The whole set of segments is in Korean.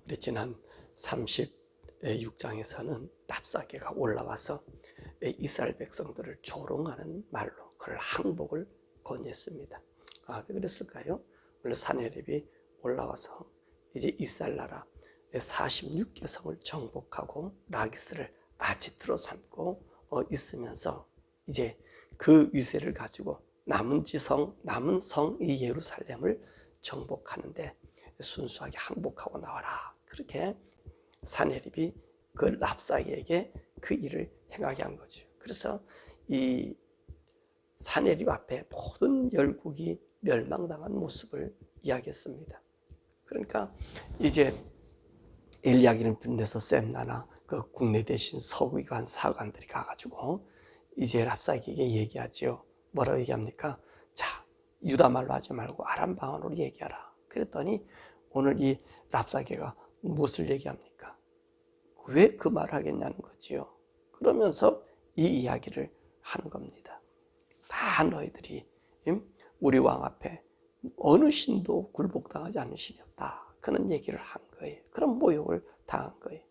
우리 지난 36장에서는 랍사게가 올라와서 이스라엘 백성들을 조롱하는 말로 그를 항복을 권유했습니다. 왜 그랬을까요? 원래 사내립이 올라와서 이제 이스라엘 나라 46개 성을 정복하고 라기스를 아지트로 삼고 있으면서 이제 그 위세를 가지고 남은 성 이 예루살렘을 정복하는데 순수하게 항복하고 나와라. 그렇게 사내립이 그 랍사게에게 그 일을 행하게 한 거죠. 그래서 이 사내립 앞에 모든 열국이 멸망당한 모습을 이야기했습니다. 그러니까 이제 엘리야기를 빛내서 셈나나 그 국내 대신 서기관 사관들이 가가지고 이제 랍사게에게 얘기하죠. 뭐라고 얘기합니까? 자, 유다 말로 하지 말고 아람 방언으로 얘기하라. 그랬더니 오늘 이 랍사게가 무엇을 얘기합니까? 왜 그 말을 하겠냐는 거지요. 그러면서 이 이야기를 하는 겁니다. 다 너희들이 우리 왕 앞에 어느 신도 굴복당하지 않는 신이 없다. 그런 얘기를 한 거예요. 그런 모욕을 당한 거예요.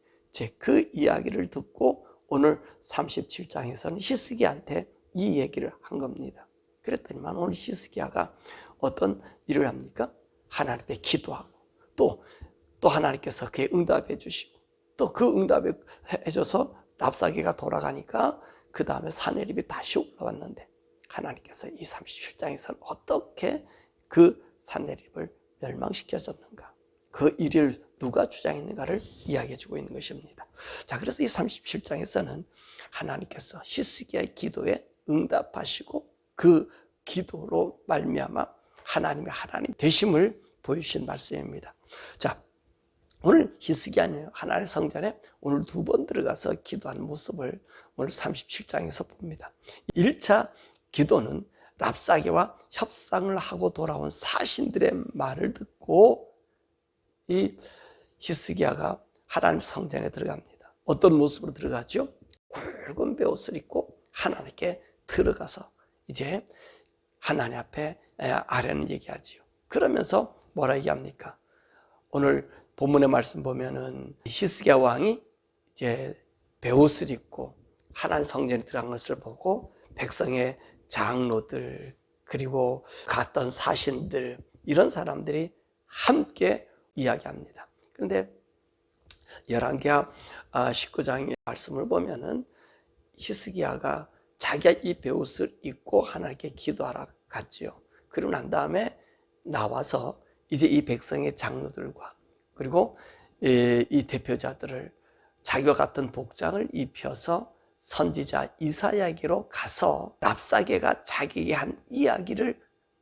그 이야기를 듣고 오늘 37장에서는 히스기야한테 이 얘기를 한 겁니다. 그랬더니만 오늘 히스기야가 어떤 일을 합니까? 하나님께 기도하고 또 하나님께서 그에 응답해 주시고 또 그 응답해 줘서 랍사게가 돌아가니까 그 다음에 사내립이 다시 올라왔는데 하나님께서 이 37장에서는 어떻게 그 사내립을 멸망시켜줬는가, 그 일을 누가 주장했는가를 이야기해 주고 있는 것입니다. 자, 그래서 이 37장에서는 하나님께서 히스기야의 기도에 응답하시고 그 기도로 말미암아 하나님 되심을 보여주신 말씀입니다. 자, 오늘 히스기야는 하나님의 성전에 오늘 2번 들어가서 기도하는 모습을 오늘 37장에서 봅니다. 1차 기도는 랍사게와 협상을 하고 돌아온 사신들의 말을 듣고 이 히스기야가 하나님 성전에 들어갑니다. 어떤 모습으로 들어가죠? 굵은 베옷을 입고 하나님께 들어가서 이제 하나님 앞에 아뢰는 얘기하지요. 그러면서 뭐라 얘기합니까? 오늘 본문의 말씀 보면은 히스기야 왕이 이제 베옷을 입고 하나님 성전에 들어간 것을 보고 백성의 장로들 그리고 갔던 사신들 이런 사람들이 함께 이야기합니다. 그런데 열왕기하 19장의 말씀을 보면은 히스기야가 자기가 이 베옷을 입고 하나님께 기도하러 갔지요. 그러고 난 다음에 나와서 이제 이 백성의 장로들과 그리고 이 대표자들을 자기와 같은 복장을 입혀서 선지자 이사야에게로 가서 랍사게가 자기에게 한 이야기를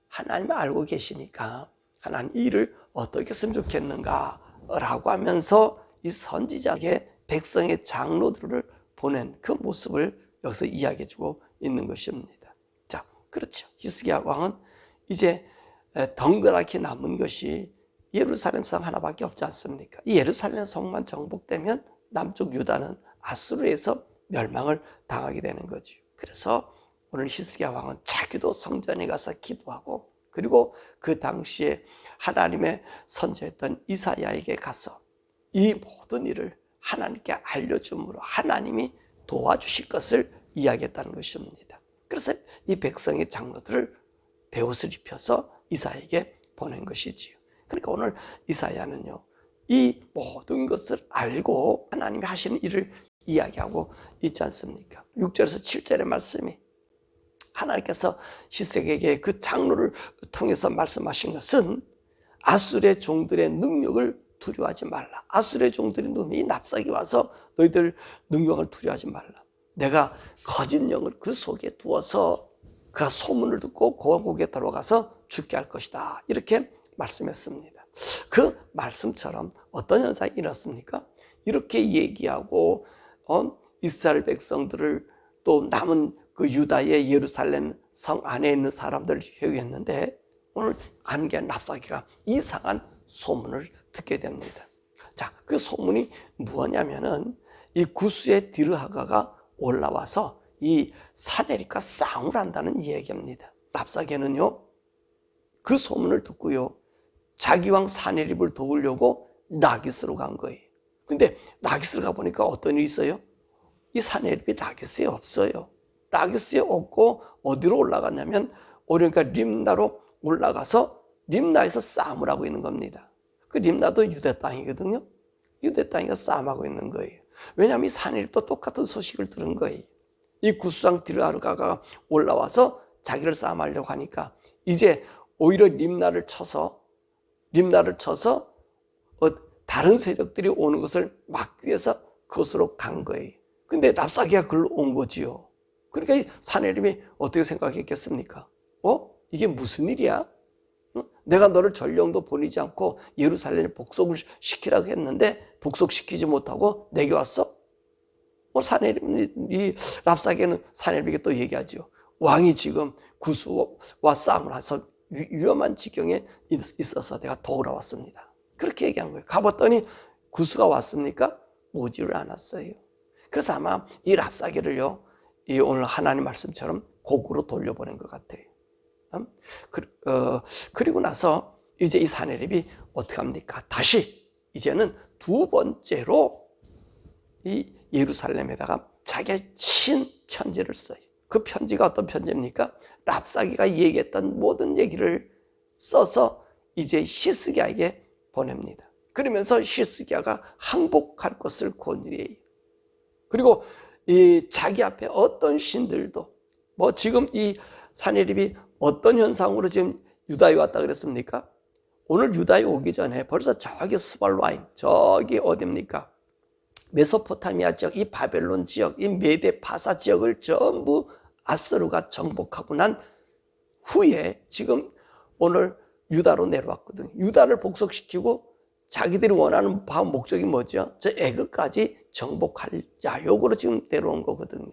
하나님 알고 계시니까 하나님 이 일을 어떻게 했으면 좋겠는가 라고 하면서 이 선지자에게 백성의 장로들을 보낸 그 모습을 여기서 이야기해 주고 있는 것입니다. 자, 그렇죠. 히스기야 왕은 이제 덩그랗게 남은 것이 예루살렘 성 하나밖에 없지 않습니까? 이 예루살렘 성만 정복되면 남쪽 유다는 아수르에서 멸망을 당하게 되는 거죠. 그래서 오늘 히스기야 왕은 자기도 성전에 가서 기도하고 그리고 그 당시에 하나님의 선지자였던 이사야에게 가서 이 모든 일을 하나님께 알려줌으로 하나님이 도와주실 것을 이야기했다는 것입니다. 그래서 이 백성의 장로들을 베옷을 입혀서 이사야에게 보낸 것이지요. 그러니까 오늘 이사야는요, 이 모든 것을 알고 하나님이 하시는 일을 이야기하고 있지 않습니까? 6절에서 7절의 말씀이 하나님께서 히스기야에게 그 장로를 통해서 말씀하신 것은 아수르의 종들의 능력을 두려워하지 말라. 아수르의 종들의 능력이 납작이 와서 너희들 능력을 두려워하지 말라. 내가 거짓 영을 그 속에 두어서 그가 소문을 듣고 고국에 들어가서 죽게 할 것이다. 이렇게 말씀했습니다. 그 말씀처럼 어떤 현상이 일어났습니까? 이렇게 얘기하고 이스라엘 백성들을 또 남은 그 유다의 예루살렘 성 안에 있는 사람들을 회유했는데 오늘 안개 납사기가 이상한 소문을 듣게 됩니다. 자, 그 소문이 무엇냐면은 이 구스의 디르하가가 올라와서 이 사내립과 싸움을 한다는 얘기입니다. 납사기는요 그 소문을 듣고요 자기 왕 사내립을 도우려고 라기스로 간 거예요. 근데 라기스로 가보니까 어떤 일이 있어요? 이 사내립이 라기스에 없어요. 라기스에 없고 어디로 올라갔냐면 그러니까 림나로 올라가서 림나에서 싸움을 하고 있는 겁니다. 그 림나도 유대 땅이거든요. 유대 땅에서 싸움하고 있는 거예요. 왜냐하면 이 사내립도 똑같은 소식을 들은 거예요. 이 구스랑 디르하르가가 올라와서 자기를 싸움하려고 하니까 이제 오히려 림나를 쳐서 다른 세력들이 오는 것을 막기 위해서 그것으로 간 거예요. 근데 랍사기가 글로 온 거지요. 그러니까 이 사내립이 어떻게 생각했겠습니까? 이게 무슨 일이야? 내가 너를 전령도 보내지 않고 예루살렘에 복속을 시키라고 했는데 복속시키지 못하고 내게 왔어? 이 랍사기는 사내립에게 또 얘기하죠. 왕이 지금 구스와 싸움을 해서 위험한 지경에 있어서 내가 도우러 왔습니다. 그렇게 얘기한 거예요. 가봤더니 구스가 왔습니까? 오지를 않았어요. 그래서 아마 이 랍사기를요, 오늘 하나님 말씀처럼 곡으로 돌려보낸 것 같아요. 그리고 나서 이제 이 사내립이 어떻게 합니까? 다시 이제는 두 번째로 이 예루살렘에다가 자기의 친 편지를 써요. 그 편지가 어떤 편지입니까? 랍사기가 얘기했던 모든 얘기를 써서 이제 히스기야에게 보냅니다. 그러면서 히스기야가 항복할 것을 권유해요. 그리고 이 자기 앞에 어떤 신들도 지금 이 사내립이 어떤 현상으로 지금 유다에 왔다 그랬습니까? 오늘 유다에 오기 전에 벌써 저기 스발라임, 저기 어디입니까? 메소포타미아 지역, 이 바벨론 지역, 이 메데 파사 지역을 전부 아스루가 정복하고 난 후에 지금 오늘 유다로 내려왔거든요. 유다를 복속시키고 자기들이 원하는 목적이 뭐죠? 저 애굽까지 정복하려고 지금 내려온 거거든요.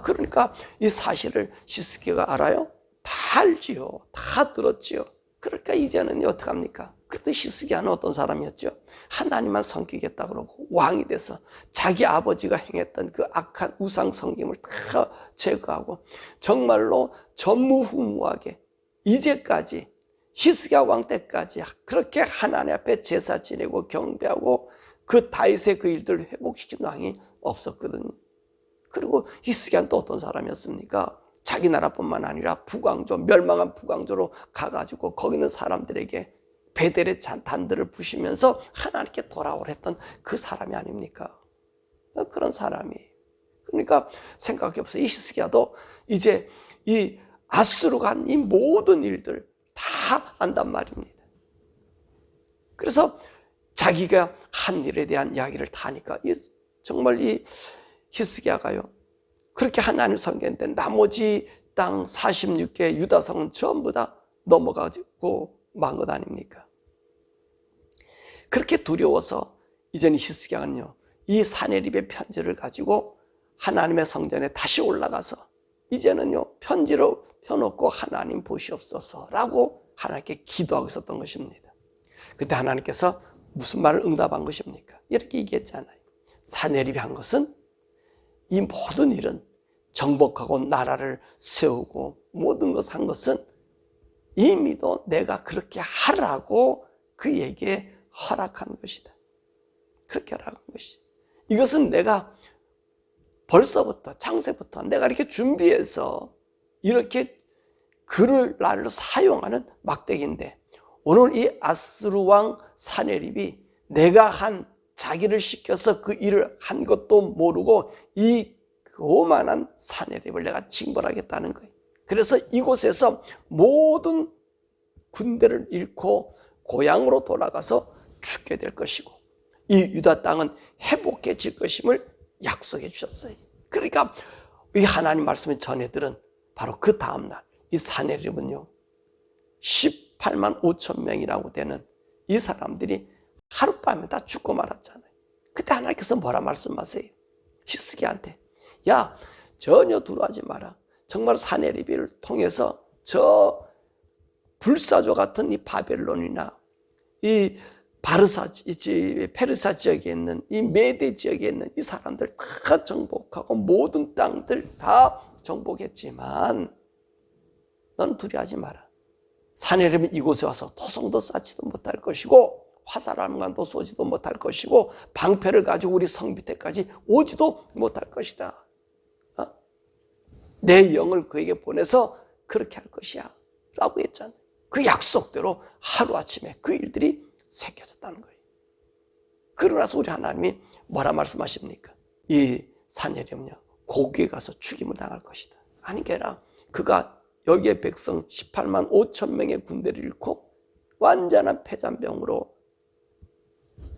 그러니까 이 사실을 히스기야가 알아요? 다 알지요. 다 들었지요. 그러니까 이제는 어떡합니까? 그래도 히스기야는 어떤 사람이었죠? 하나님만 섬기겠다 그러고 왕이 돼서 자기 아버지가 행했던 그 악한 우상 섬김을 다 제거하고 정말로 전무후무하게 이제까지 히스기야 왕 때까지 그렇게 하나님 앞에 제사 지내고 경배하고 그 다윗의 그 일들을 회복시킨 왕이 없었거든요. 그리고 히스기야는 또 어떤 사람이었습니까? 자기 나라뿐만 아니라 북왕조, 멸망한 북왕조로 가가지고 거기 있는 사람들에게 베델의 단들을 부시면서 하나님께 돌아오라 했던 그 사람이 아닙니까? 그런 사람이. 그러니까 생각해보세요. 이 히스기야도 이제 이 아수르가 한 이 모든 일들 다 안단 말입니다. 그래서 자기가 한 일에 대한 이야기를 다 하니까 정말 이 히스기야가요, 그렇게 하나님 섬겼는데 나머지 땅 46개 유다성은 전부 다 넘어가지고 만 것 아닙니까? 그렇게 두려워서 이제는 히스기야는요, 이 사내립의 편지를 가지고 하나님의 성전에 다시 올라가서 이제는요, 편지로 펴놓고 하나님 보시옵소서라고 하나님께 기도하고 있었던 것입니다. 그때 하나님께서 무슨 말을 응답한 것입니까? 이렇게 얘기했잖아요. 사내립이 한 것은 이 모든 일은 정복하고 나라를 세우고 모든 것을 한 것은 이미도 내가 그렇게 하라고 그에게 허락한 것이다. 그렇게 허락한 것이다. 이것은 내가 벌써부터 창세부터 내가 이렇게 준비해서 이렇게 그를 나를 사용하는 막대기인데 오늘 이 아스루 왕 사내립이 내가 한 자기를 시켜서 그 일을 한 것도 모르고 이 오만한 사내립을 내가 징벌하겠다는 거예요. 그래서 이곳에서 모든 군대를 잃고 고향으로 돌아가서 죽게 될 것이고 이 유다 땅은 회복해질 것임을 약속해 주셨어요. 그러니까 이 하나님 말씀을 전해들은 바로 그 다음날 이 사내립은요 18만 5천 명이라고 되는 이 사람들이 하룻밤에 다 죽고 말았잖아요. 그때 하나님께서 뭐라 말씀하세요? 히스기야한테 야 전혀 두려워하지 마라. 정말 사내립을 통해서 저 불사조 같은 이 바벨론이나 이 페르사 지역에 있는 이 메대 지역에 있는 이 사람들 다 정복하고 모든 땅들 다 정복했지만 넌 두려워하지 마라. 사내립은 이곳에 와서 토성도 쌓지도 못할 것이고 화살 한 관도 쏘지도 못할 것이고 방패를 가지고 우리 성 밑에까지 오지도 못할 것이다. 내 영을 그에게 보내서 그렇게 할 것이야 라고 했잖아요. 그 약속대로 하루아침에 그 일들이 새겨졌다는 거예요. 그러고 나서 우리 하나님이 뭐라 말씀하십니까? 이 사내림은요 고국에 가서 죽임을 당할 것이다. 아니 게 아니라 그가 여기에 백성 18만 5천 명의 군대를 잃고 완전한 패잔병으로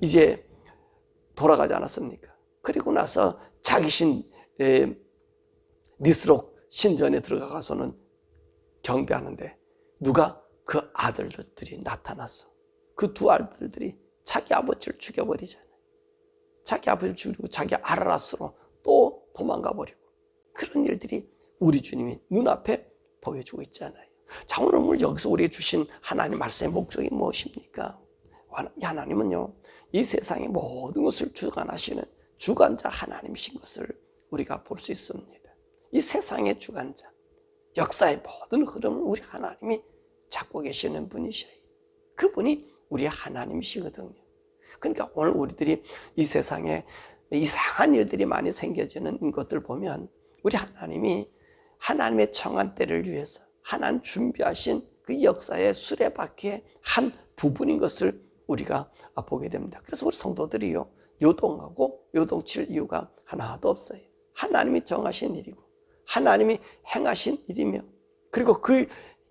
이제 돌아가지 않았습니까? 그리고 나서 자기 신 니스록 신전에 들어가서는 경배하는데 누가? 그 아들들이 나타났어. 그 두 아들들이 자기 아버지를 죽여버리잖아요. 자기 아버지를 죽이고 자기 아라라스로 또 도망가 버리고 그런 일들이 우리 주님이 눈앞에 보여주고 있잖아요. 자, 오늘 여기서 우리에게 주신 하나님 말씀의 목적이 무엇입니까? 하나님은요 이 세상의 모든 것을 주관하시는 주관자 하나님이신 것을 우리가 볼 수 있습니다. 이 세상의 주관자, 역사의 모든 흐름을 우리 하나님이 잡고 계시는 분이셔요. 그분이 우리 하나님이시거든요. 그러니까 오늘 우리들이 이 세상에 이상한 일들이 많이 생겨지는 것들 보면 우리 하나님이 하나님의 정한 때를 위해서 하나님 준비하신 그 역사의 수레바퀴의 한 부분인 것을 우리가 보게 됩니다. 그래서 우리 성도들이요 요동하고 요동칠 이유가 하나도 없어요. 하나님이 정하신 일이고 하나님이 행하신 일이며 그리고 그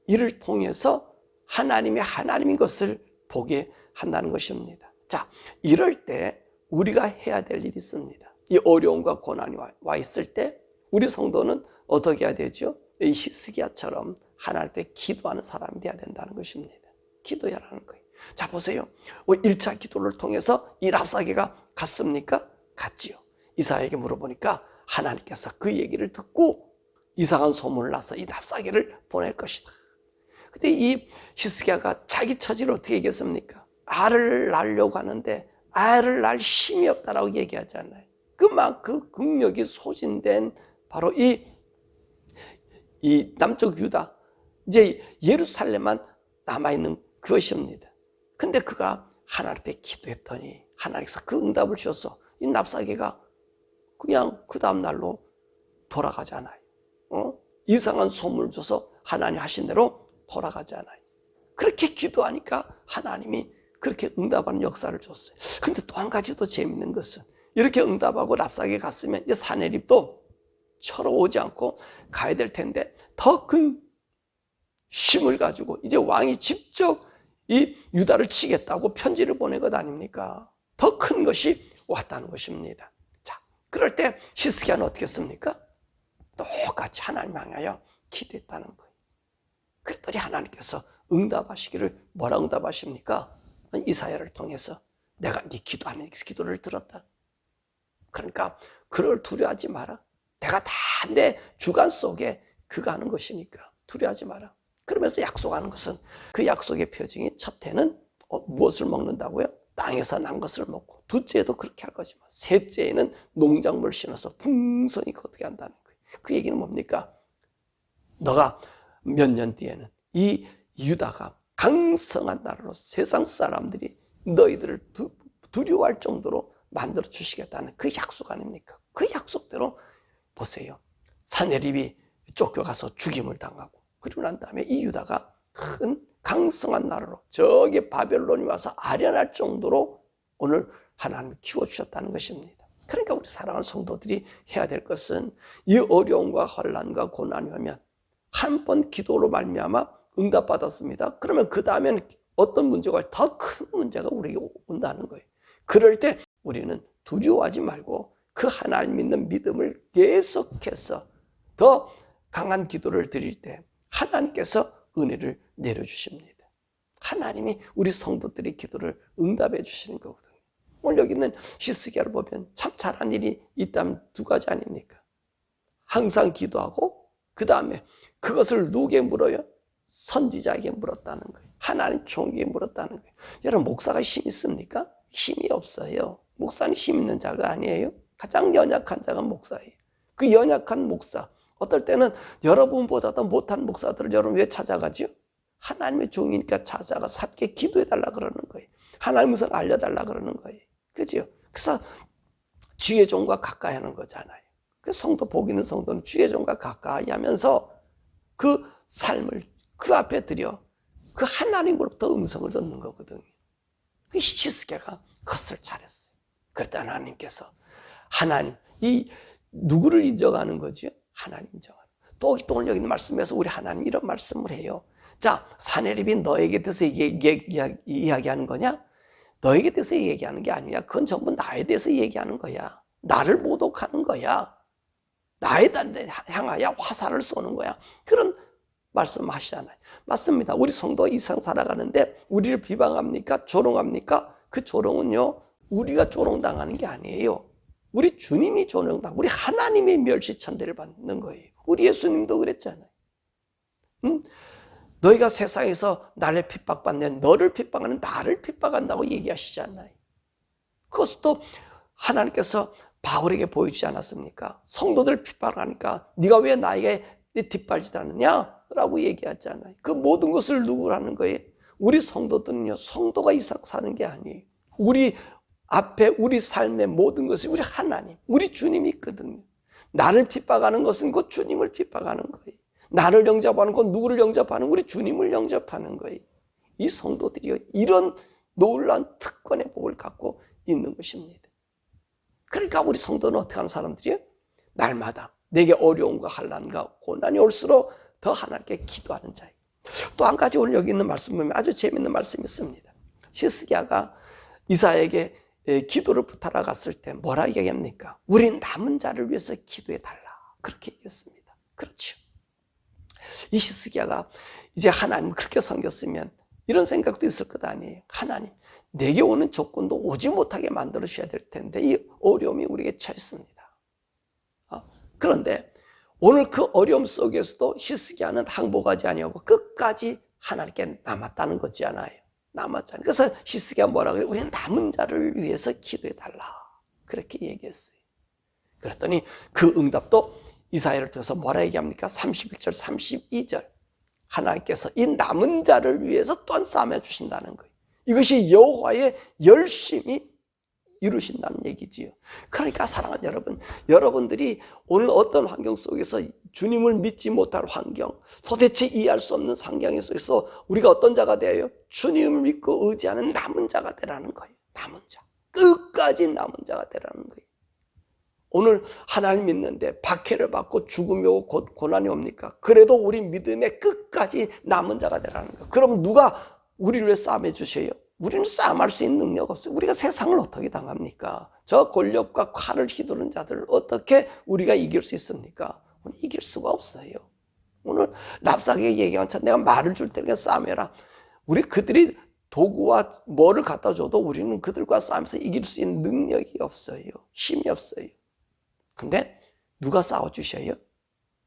일을 통해서 하나님이 하나님인 것을 보게 한다는 것입니다. 자, 이럴 때 우리가 해야 될 일이 있습니다. 이 어려움과 고난이 와 있을 때 우리 성도는 어떻게 해야 되죠? 이 히스기야처럼 하나님 앞에 기도하는 사람이 돼야 된다는 것입니다. 기도해야 하는 거예요. 자, 보세요. 1차 기도를 통해서 이 랍사게가 갔습니까? 갔지요. 이사야에게 물어보니까 하나님께서 그 얘기를 듣고 이상한 소문을 나서 이 랍사게를 보낼 것이다. 근데 이 히스기야가 자기 처지를 어떻게 얘기했습니까? 알을 낳으려고 하는데 알을 낳을 힘이 없다라고 얘기하잖아요. 그 국력이 소진된 바로 이 남쪽 유다, 이제 예루살렘만 남아있는 그것입니다. 근데 그가 하나님 앞에 기도했더니 하나님께서 그 응답을 주셔서 이 랍사게가 그냥 그 다음날로 돌아가잖아요. 이상한 소문을 줘서 하나님 하신 대로 돌아가잖아요. 그렇게 기도하니까 하나님이 그렇게 응답하는 역사를 줬어요. 근데 또 한 가지 더 재밌는 것은 이렇게 응답하고 랍사게 갔으면 이제 사내립도 쳐러 오지 않고 가야 될 텐데 더 큰 힘을 가지고 이제 왕이 직접 이 유다를 치겠다고 편지를 보낸 것 아닙니까? 더 큰 것이 왔다는 것입니다. 자, 그럴 때 히스기야는 어떻게 했습니까? 똑같이 하나님 향하여 기도했다는 거예요. 그랬더니 하나님께서 응답하시기를 뭐라 응답하십니까? 이사야를 통해서 내가 네 기도하는 기도를 들었다. 그러니까 그를 두려워하지 마라. 내가 다 내 주관 속에 그가 하는 것이니까 두려워하지 마라. 그러면서 약속하는 것은 그 약속의 표징이 첫째는 무엇을 먹는다고요? 땅에서 난 것을 먹고 둘째도 그렇게 할 거지만 셋째에는 농작물을 심어서 풍성히 거두게 한다는 거예요. 그 얘기는 뭡니까? 너가 몇 년 뒤에는 이 유다가 강성한 나라로 세상 사람들이 너희들을 두려워할 정도로 만들어 주시겠다는 그 약속 아닙니까? 그 약속대로 보세요. 사내립이 쫓겨가서 죽임을 당하고 그리고 난 다음에 이 유다가 큰 강성한 나라로 저기 바벨론이 와서 아련할 정도로 오늘 하나님이 키워주셨다는 것입니다. 그러니까 우리 사랑하는 성도들이 해야 될 것은 이 어려움과 혼란과 고난이 오면 한 번 기도로 말미암아 응답받았습니다. 그러면 그 다음에는 어떤 문제가 더 큰 문제가 우리에게 온다는 거예요. 그럴 때 우리는 두려워하지 말고 그 하나님 믿는 믿음을 계속해서 더 강한 기도를 드릴 때 하나님께서 은혜를 내려주십니다. 하나님이 우리 성도들의 기도를 응답해 주시는 거거든요. 오늘 여기 있는 히스기야를 보면 참 잘한 일이 있다면 두 가지 아닙니까? 항상 기도하고 그 다음에 그것을 누구에게 물어요? 선지자에게 물었다는 거예요. 하나님 종에게 물었다는 거예요. 여러분 목사가 힘 있습니까? 힘이 없어요. 목사는 힘 있는 자가 아니에요. 가장 연약한 자가 목사예요. 그 연약한 목사, 어떨 때는 여러분보다도 못한 목사들을 여러분 왜 찾아가죠? 하나님의 종이니까 찾아가서 함께 기도해달라 그러는 거예요. 하나님 음성 알려달라 그러는 거예요. 그죠? 그래서 주의 종과 가까이 하는 거잖아요. 그 성도, 복 있는 성도는 주의 종과 가까이 하면서 그 삶을 그 앞에 들여 그 하나님으로부터 음성을 듣는 거거든요. 그 히스기야가 그것을 잘했어요. 그랬더니 하나님께서 하나님, 이 누구를 인정하는 거죠? 하나님 인정하는. 또 오늘 여기 있는 말씀에서 우리 하나님 이런 말씀을 해요. 자, 사내립이 너에게 대해서 이야기하는 거냐? 너에게 대해서 얘기하는 게 아니야. 그건 전부 나에 대해서 얘기하는 거야. 나를 모독하는 거야. 나에 향하여 화살을 쏘는 거야. 그런 말씀하시잖아요. 맞습니다. 우리 성도 이상 살아가는데 우리를 비방합니까? 조롱합니까? 그 조롱은요, 우리가 조롱당하는 게 아니에요. 우리 주님이 조롱당, 우리 하나님의 멸시천대를 받는 거예요. 우리 예수님도 그랬잖아요. 너희가 세상에서 나를 핍박받는, 너를 핍박하는 나를 핍박한다고 얘기하시잖아요. 그것도 하나님께서 바울에게 보여주지 않았습니까? 성도들 핍박하니까 네가 왜 나에게 뒷발질하느냐? 라고 얘기하잖아요. 그 모든 것을 누구라는 거예요? 우리 성도들은요, 성도가 이상 사는 게 아니에요. 우리 앞에 우리 삶의 모든 것이 우리 하나님, 우리 주님이 있거든요. 나를 핍박하는 것은 곧 주님을 핍박하는 거예요. 나를 영접하는 건 누구를 영접하는? 우리 주님을 영접하는 거예요. 이 성도들이요, 이런 놀라운 특권의 복을 갖고 있는 것입니다. 그러니까 우리 성도는 어떻게 하는 사람들이에요? 날마다 내게 어려움과 환난과 고난이 올수록 더 하나님께 기도하는 자예요. 또 한 가지 오늘 여기 있는 말씀 보면 아주 재미있는 말씀이 있습니다. 히스기야가 이사야에게 기도를 부탁하러 갔을 때 뭐라 얘기합니까? 우린 남은 자를 위해서 기도해 달라. 그렇게 얘기했습니다. 그렇죠. 이 히스기야가 이제 하나님을 그렇게 섬겼으면 이런 생각도 있을 것 아니에요. 하나님, 내게 오는 조건도 오지 못하게 만들어 주셔야 될 텐데 이 어려움이 우리에게 처했습니다. 그런데 오늘 그 어려움 속에서도 히스기야는 항복하지 아니하고 끝까지 하나님께 남았다는 거잖아요. 남았잖아요. 그래서 히스기야 뭐라 그래요? 우리는 남은 자를 위해서 기도해 달라. 그렇게 얘기했어요. 그랬더니 그 응답도 이사야를 통해서 뭐라 얘기합니까? 31절, 32절. 하나님께서 이 남은 자를 위해서 또한 싸매 주신다는 거예요. 이것이 여호와의 열심히 이루신다는 얘기지요. 그러니까 사랑하는 여러분, 여러분들이 오늘 어떤 환경 속에서 주님을 믿지 못할 환경, 도대체 이해할 수 없는 상황 속에서 우리가 어떤 자가 되어요? 주님을 믿고 의지하는 남은 자가 되라는 거예요. 남은 자. 끝까지 남은 자가 되라는 거예요. 오늘 하나님 믿는데 박해를 받고 죽음이 오고 고난이 옵니까? 그래도 우리 믿음의 끝까지 남은 자가 되라는 거예요. 그럼 누가 우리를 왜 싸움해 주셔요? 우리는 싸움할 수 있는 능력 없어요. 우리가 세상을 어떻게 당합니까? 저 권력과 칼을 휘두른 자들을 어떻게 우리가 이길 수 있습니까? 이길 수가 없어요. 오늘 납작하게 얘기한 차 내가 말을 줄 테니까 싸움해라. 우리 그들이 도구와 뭐를 갖다 줘도 우리는 그들과 싸우면서 이길 수 있는 능력이 없어요. 힘이 없어요. 근데 누가 싸워주셔요?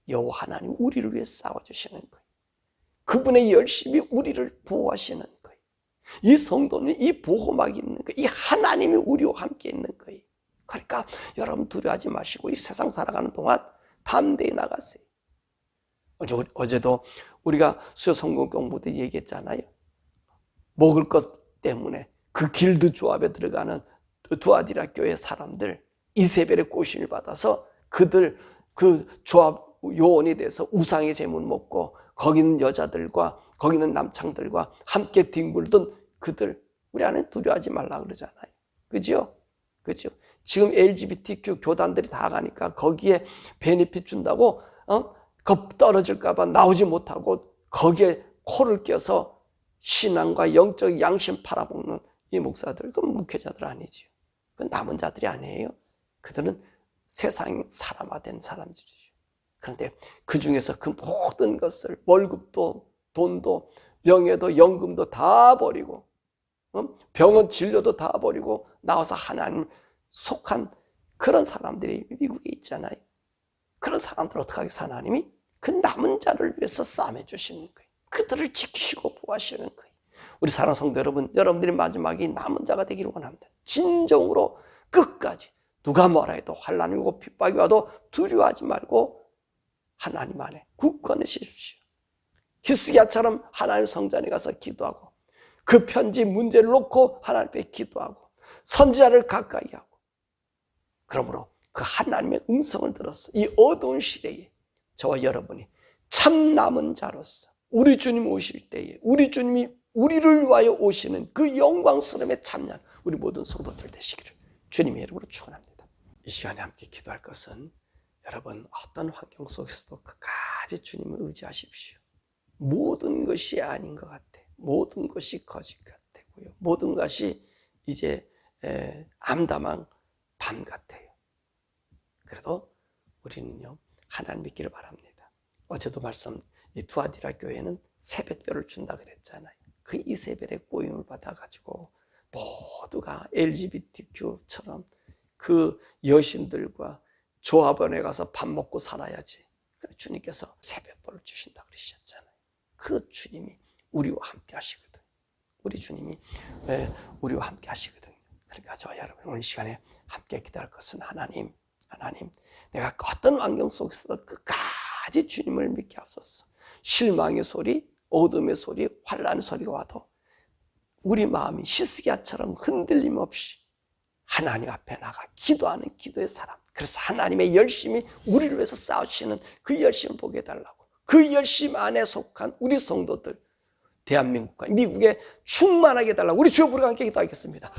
여호와 하나님 우리를 위해 싸워주시는 거예요. 그분의 열심히 우리를 보호하시는 거예요. 이 성도는 이 보호막이 있는 거예요. 이 하나님이 우리와 함께 있는 거예요. 그러니까 여러분 두려워하지 마시고 이 세상 살아가는 동안 담대히 나가세요. 어제도 우리가 수요 성경 공부 때 얘기했잖아요. 먹을 것 때문에 그 길드 조합에 들어가는 두아디라 교회 사람들 이세벨의 꼬심을 받아서 그들 그 조합 요원이 돼서 우상의 제물 먹고 거기 있는 여자들과 거기 있는 남창들과 함께 뒹굴던 그들 우리 안에 두려워하지 말라 그러잖아요. 그죠? 그죠? 지금 LGBTQ 교단들이 다 가니까 거기에 베네핏 준다고 겁 떨어질까 봐 나오지 못하고 거기에 코를 껴서 신앙과 영적 양심 팔아먹는 이 목사들, 그건 목회자들 아니지요. 그건 남은 자들이 아니에요. 그들은 세상 사람화된 사람들이죠. 그런데 그 중에서 그 모든 것을 월급도 돈도 명예도 연금도 다 버리고 병원 진료도 다 버리고 나와서 하나님 속한 그런 사람들이 미국에 있잖아요. 그런 사람들 어떻게 하겠어요? 하나님이 그 남은 자를 위해서 싸움해 주시는 거예요. 그들을 지키시고 보호하시는 거예요. 우리 사랑하는 성도 여러분, 여러분들이 마지막에 남은 자가 되기를 원합니다. 진정으로 끝까지 누가 뭐라 해도 환난이 오고 핍박이 와도 두려워하지 말고 하나님 안에 굳건해지십시오. 히스기야처럼 하나님 성전에 가서 기도하고 그 편지 문제를 놓고 하나님 앞에 기도하고 선지자를 가까이 하고, 그러므로 그 하나님의 음성을 들었어. 이 어두운 시대에 저와 여러분이 참 남은 자로서 우리 주님 오실 때에 우리 주님이 우리를 위하여 오시는 그 영광스러움에 참여한 우리 모든 성도들 되시기를 주님의 이름으로 축원합니다. 이 시간에 함께 기도할 것은, 여러분 어떤 환경 속에서도 끝까지 주님을 의지하십시오. 모든 것이 아닌 것 같아. 모든 것이 거짓 같고요. 모든 것이 이제 암담한 밤 같아요. 그래도 우리는요, 하나님 믿기를 바랍니다. 어제도 말씀, 이 두아디라 교회는 새벽별을 준다 그랬잖아요. 그 이세벨의 꼬임을 받아가지고 모두가 LGBTQ처럼 그 여신들과 조합원에 가서 밥 먹고 살아야지. 주님께서 새벽별을 주신다 그러셨잖아요. 그 주님이 우리와 함께 하시거든. 우리 주님이 우리와 함께 하시거든요. 그러니까 저와 여러분 오늘 시간에 함께 기도할 것은, 하나님, 내가 어떤 환경 속에서도 끝까지 주님을 믿게 하옵소서. 실망의 소리, 어둠의 소리, 환난의 소리가 와도 우리 마음이 히스기야처럼 흔들림 없이 하나님 앞에 나가 기도하는 기도의 사람, 그래서 하나님의 열심히 우리를 위해서 싸우시는 그 열심을 보게 해달라고, 그 열심 안에 속한 우리 성도들, 대한민국과 미국에 충만하게 해달라고 우리 주여 부르고 함께 기도하겠습니다.